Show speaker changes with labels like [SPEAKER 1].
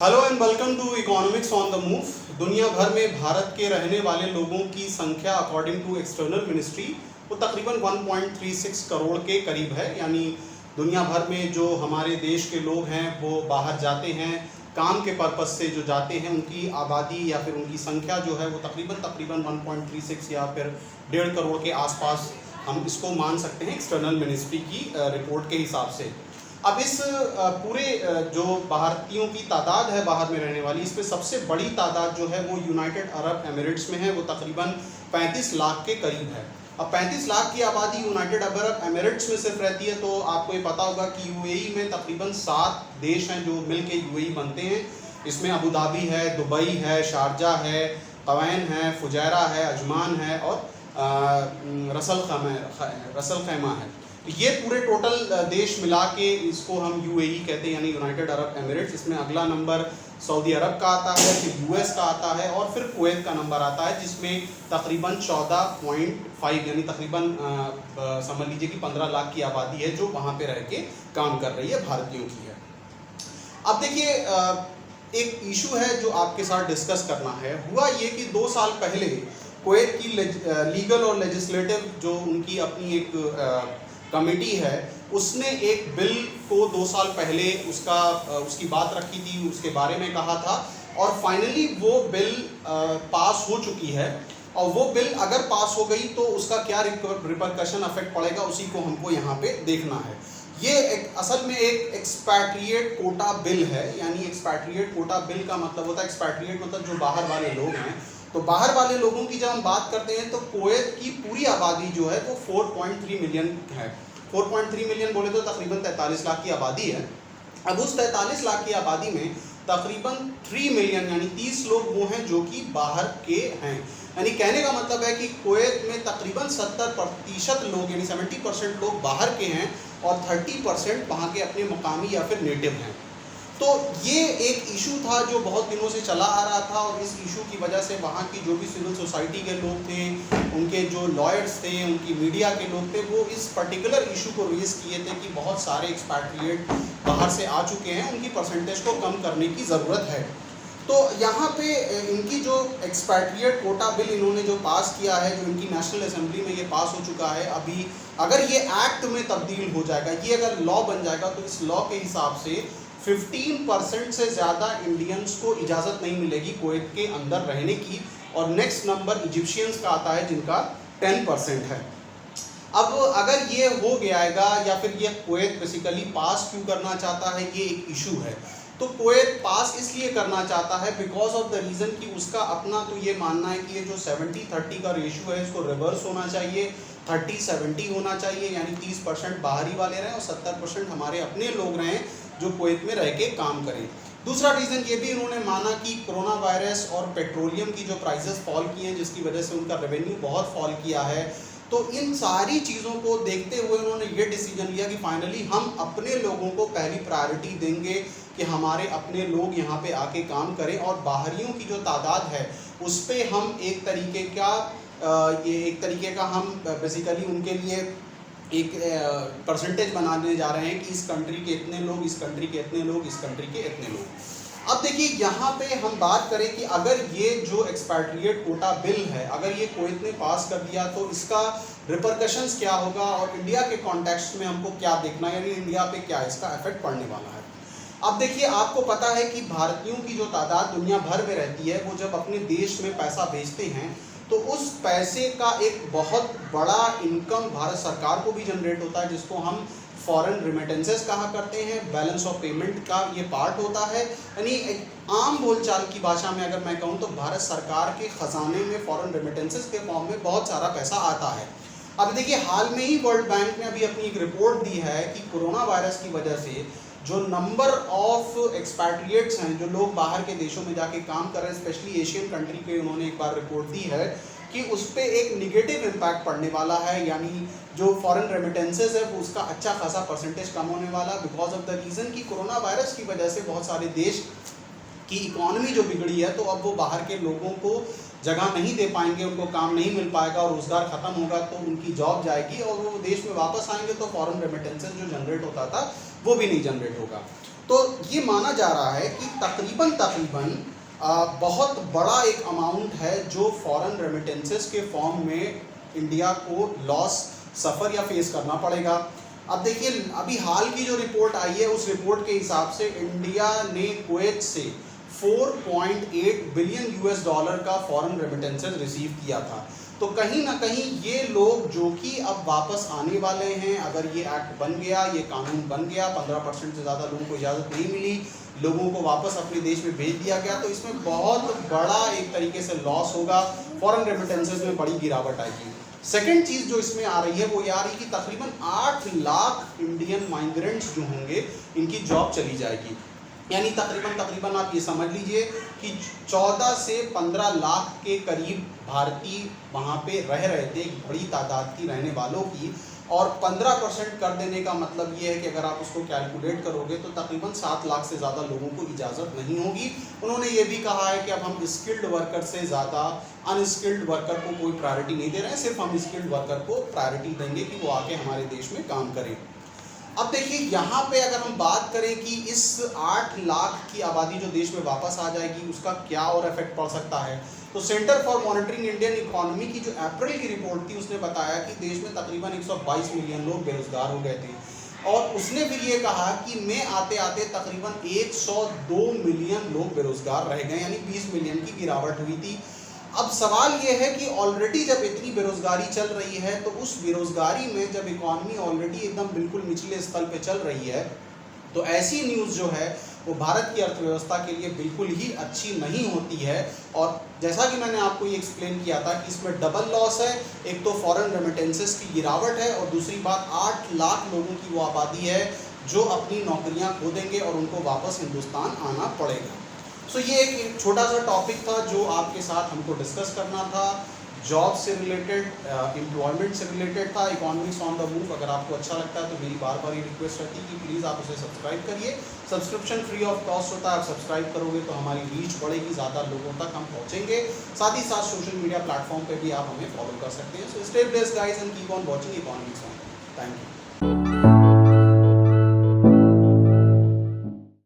[SPEAKER 1] Hello and welcome to economics on the move. दुनिया भर में भारत के रहने वाले लोगों की संख्या अकॉर्डिंग टू एक्सटर्नल मिनिस्ट्री वो तकरीबन 1.36 करोड़ के करीब है। यानी दुनिया भर में जो हमारे देश के लोग हैं वो बाहर जाते हैं काम के पर्पस से, जो जाते हैं उनकी आबादी या फिर उनकी संख्या जो है वो तकरीबन 1.36 या फिर 1.5 करोड़ के आसपास हम इसको मान सकते हैं एक्सटर्नल मिनिस्ट्री की रिपोर्ट के हिसाब से। अब इस पूरे जो भारतीयों की तादाद है बाहर में रहने वाली, इसमें सबसे बड़ी तादाद जो है वो यूनाइटेड अरब एमिरेट्स में है, वो तकरीबन 35 लाख के करीब है। अब 35 लाख की आबादी यूनाइटेड अरब एमिरेट्स में सिर्फ रहती है, तो आपको ये पता होगा कि यूएई में तकरीबन 7 देश हैं जो मिल के यूएई बनते हैं। इसमें अबू धाबी है, दुबई है, शारजा है, कवैन है, फुजैरा है, अजमान है और रसल खैमा है। ये पूरे टोटल देश मिला के इसको हम यूएई कहते हैं, यानी यूनाइटेड अरब एमिरेट्स। इसमें अगला नंबर सऊदी अरब का आता है, फिर यूएस का आता है और फिर कुवैत का नंबर आता है, जिसमें तकरीबन 14.5 यानी तकरीबन समझ लीजिए कि 15 लाख की आबादी है जो वहाँ पे रह के काम कर रही है, भारतीयों की है। अब देखिए एक इशू है जो आपके साथ डिस्कस करना है। हुआ ये कि 2 साल पहले कुवैत की लीगल और लेजिस्लेटिव जो उनकी अपनी एक कमेटी है, उसने एक बिल को 2 साल पहले उसकी बात रखी थी, उसके बारे में कहा था और फाइनली वो बिल पास हो चुकी है। और वो बिल अगर पास हो गई तो उसका क्या रिपरकशन इफेक्ट पड़ेगा, उसी को हमको यहाँ पे देखना है। ये असल में एक एक्सपैट्रिएट कोटा बिल है। यानी एक्सपैट्रिएट कोटा बिल का मतलब होता है, एक्सपैट्रिएट मतलब जो बाहर वाले लोग हैं। तो बाहर वाले लोगों की जब हम बात करते हैं तो कुवैत की पूरी आबादी जो है वो 4.3 मिलियन है। 4.3 मिलियन बोले तो तकरीबन 43 लाख की आबादी है। अब उस 43 लाख की आबादी में तकरीबन 3 मिलियन यानी 30 लोग वो हैं जो कि बाहर के हैं। यानी कहने का मतलब है कि कुवैत में तकरीबन 70% लोग यानी 70% लोग बाहर के हैं और 30% वहाँ के अपने मुकामी या फिर नेटिव हैं। तो ये एक इशू था जो बहुत दिनों से चला आ रहा था और इस इशू की वजह से वहाँ की जो भी सिविल सोसाइटी के लोग थे, उनके जो लॉयर्स थे, उनकी मीडिया के लोग थे, वो इस पर्टिकुलर इशू को रेज किए थे कि बहुत सारे एक्सपैट्रिएट बाहर से आ चुके हैं, उनकी परसेंटेज को कम करने की ज़रूरत है। तो यहाँ पे इनकी जो एक्सपैट्रिएट कोटा बिल इन्होंने जो पास किया है, जो इनकी नेशनल असेंबली में ये पास हो चुका है, अभी अगर ये एक्ट में तब्दील हो जाएगा, ये अगर लॉ बन जाएगा, तो इस लॉ के हिसाब से 15% से ज़्यादा इंडियंस को इजाज़त नहीं मिलेगी कुवैत के अंदर रहने की। और नेक्स्ट नंबर इजिप्शियंस का आता है जिनका 10% है। अब अगर ये हो गयाएगा या फिर ये कुवैत बेसिकली पास क्यों करना चाहता है, ये एक इशू है। तो कुवैत पास इसलिए करना चाहता है बिकॉज ऑफ द रीज़न कि उसका अपना तो ये मानना है कि ये जो 70-30 का रेशियो है इसको रिवर्स होना चाहिए, 30-70 होना चाहिए। यानी 30% बाहरी वाले रहें और 70% हमारे अपने लोग रहें जो कुवैत में रह के काम करें। दूसरा रीज़न ये भी इन्होंने माना कि कोरोना वायरस और पेट्रोलियम की जो प्राइसेस फॉल की हैं, जिसकी वजह से उनका रेवेन्यू बहुत फॉल किया है। तो इन सारी चीज़ों को देखते हुए उन्होंने ये डिसीजन लिया कि फाइनली हम अपने लोगों को पहली प्रायोरिटी देंगे कि हमारे अपने लोग यहाँ पे आके काम करें और बाहरियों की जो तादाद है उस पर हम एक तरीके का हम बेसिकली उनके लिए एक परसेंटेज बनाने जा रहे हैं कि इस कंट्री के इतने लोग, इस कंट्री के इतने लोग, इस कंट्री के इतने लोग। अब देखिए यहाँ पे हम बात करें कि अगर ये जो एक्सपैट्रिएट कोटा बिल है, अगर ये कुवैत ने पास कर दिया तो इसका रिपरकशंस क्या होगा और इंडिया के कॉन्टेक्स्ट में हमको क्या देखना है, यानी इंडिया पे क्या इसका इफेक्ट पड़ने वाला है। अब देखिए आपको पता है कि भारतीयों की जो तादाद दुनिया भर में रहती है, वो जब अपने देश में पैसा भेजते हैं तो उस पैसे का एक बहुत बड़ा इनकम भारत सरकार को भी जनरेट होता है, जिसको हम फॉरेन रिमिटेंसेस कहा करते हैं। बैलेंस ऑफ पेमेंट का ये पार्ट होता है। यानी एक आम बोलचाल की भाषा में अगर मैं कहूँ तो भारत सरकार के ख़जाने में फॉरेन रिमिटेंसेस के फॉर्म में बहुत सारा पैसा आता है। अब देखिए हाल में ही वर्ल्ड बैंक ने अभी अपनी एक रिपोर्ट दी है कि कोरोना वायरस की वजह से जो नंबर ऑफ एक्सपैट्रिएट्स हैं, जो लोग बाहर के देशों में जाके काम कर रहे हैं, स्पेशली एशियन कंट्री के, उन्होंने एक बार रिपोर्ट दी है कि उस पर एक निगेटिव इम्पैक्ट पड़ने वाला है। यानी जो फॉरेन रेमिटेंसेस है वो उसका अच्छा खासा परसेंटेज कम होने वाला, बिकॉज ऑफ द रीज़न कि कोरोना वायरस की वजह से बहुत सारे देश की इकॉनमी जो बिगड़ी है, तो अब वो बाहर के लोगों को जगह नहीं दे पाएंगे, उनको काम नहीं मिल पाएगा और रोज़गार ख़त्म होगा तो उनकी जॉब जाएगी और वो देश में वापस आएंगे तो फॉरेन रेमिटेंसेस जो जनरेट होता था वो भी नहीं जनरेट होगा। तो ये माना जा रहा है कि तकरीबन बहुत बड़ा एक अमाउंट है जो फॉरेन रेमिटेंसेस के फॉर्म में इंडिया को लॉस सफ़र या फेस करना पड़ेगा। अब देखिए, अभी हाल की जो रिपोर्ट आई है उस रिपोर्ट के हिसाब से इंडिया ने कुवैत से 4.8 बिलियन यूएस डॉलर का फॉरेन रेमिटेंसेस रिसीव किया था। तो कहीं ना कहीं ये लोग जो कि अब वापस आने वाले हैं, अगर ये एक्ट बन गया, ये कानून बन गया, 15% से ज़्यादा लोगों को इजाज़त नहीं मिली, लोगों को वापस अपने देश में भेज दिया गया, तो इसमें बहुत बड़ा एक तरीके से लॉस होगा, फॉरेन रेमिटेंसेस में बड़ी गिरावट आएगी। सेकेंड चीज़ जो इसमें आ रही है वो ये आ रही है कि तकरीबन 8 लाख इंडियन माइग्रेंट्स जो होंगे इनकी जॉब चली जाएगी। यानी तकरीबन आप ये समझ लीजिए कि 14 से 15 लाख के करीब भारतीय वहाँ पे रह रहे थे, एक बड़ी तादाद की रहने वालों की, और 15% कर देने का मतलब ये है कि अगर आप उसको कैलकुलेट करोगे तो तकरीबन 7 लाख से ज़्यादा लोगों को इजाज़त नहीं होगी। उन्होंने ये भी कहा है कि अब हम स्किल्ड वर्कर से ज़्यादा अनस्किल्ड वर्कर को कोई प्रायोरिटी नहीं दे रहे हैं, सिर्फ हम स्किल्ड वर्कर को प्रायोरिटी देंगे कि वो आके हमारे देश में काम करें। अब देखिए, यहाँ पे अगर हम बात करें कि इस 8 लाख की आबादी जो देश में वापस आ जाएगी उसका क्या और इफेक्ट पड़ सकता है, तो centre for monitoring Indian economy की जो अप्रैल की रिपोर्ट थी उसने बताया कि देश में तकरीबन 122 मिलियन लोग बेरोजगार हो गए थे, और उसने फिर ये कहा कि मैं आते आते तकरीबन 102 मिलियन लोग बेरोजगार रह गए, यानी 20 मिलियन की गिरावट हुई थी। अब सवाल ये है कि ऑलरेडी जब इतनी बेरोजगारी चल रही है, तो उस बेरोजगारी में जब इकॉनमी ऑलरेडी एकदम बिल्कुल निचले स्तर पे चल रही है, तो ऐसी न्यूज़ जो है वो भारत की अर्थव्यवस्था के लिए बिल्कुल ही अच्छी नहीं होती है। और जैसा कि मैंने आपको ये एक्सप्लेन किया था कि इसमें डबल लॉस है, एक तो फॉरेन रेमिटेंसेस की गिरावट है, और दूसरी बात 8 लाख लोगों की वो आबादी है जो अपनी नौकरियां खो देंगे और उनको वापस हिंदुस्तान आना पड़ेगा। सो ये एक छोटा सा टॉपिक था जो आपके साथ हमको डिस्कस करना था, जॉब से रिलेटेड, एम्प्लॉयमेंट से रिलेटेड था, इकोनॉमिक्स ऑन द मूव। अगर आपको अच्छा लगता है तो मेरी बार बार ये रिक्वेस्ट रहती है कि प्लीज़ आप उसे सब्सक्राइब करिए। सब्सक्रिप्शन फ्री ऑफ कॉस्ट होता है, आप सब्सक्राइब करोगे तो हमारी रीच बढ़ेगी, ज़्यादा लोगों तक हम पहुँचेंगे। साथ ही साथ सोशल मीडिया प्लेटफॉर्म पर भी आप हमें फॉलो कर सकते हैं। So stay blessed guys and keep on watching economics on. Thank you.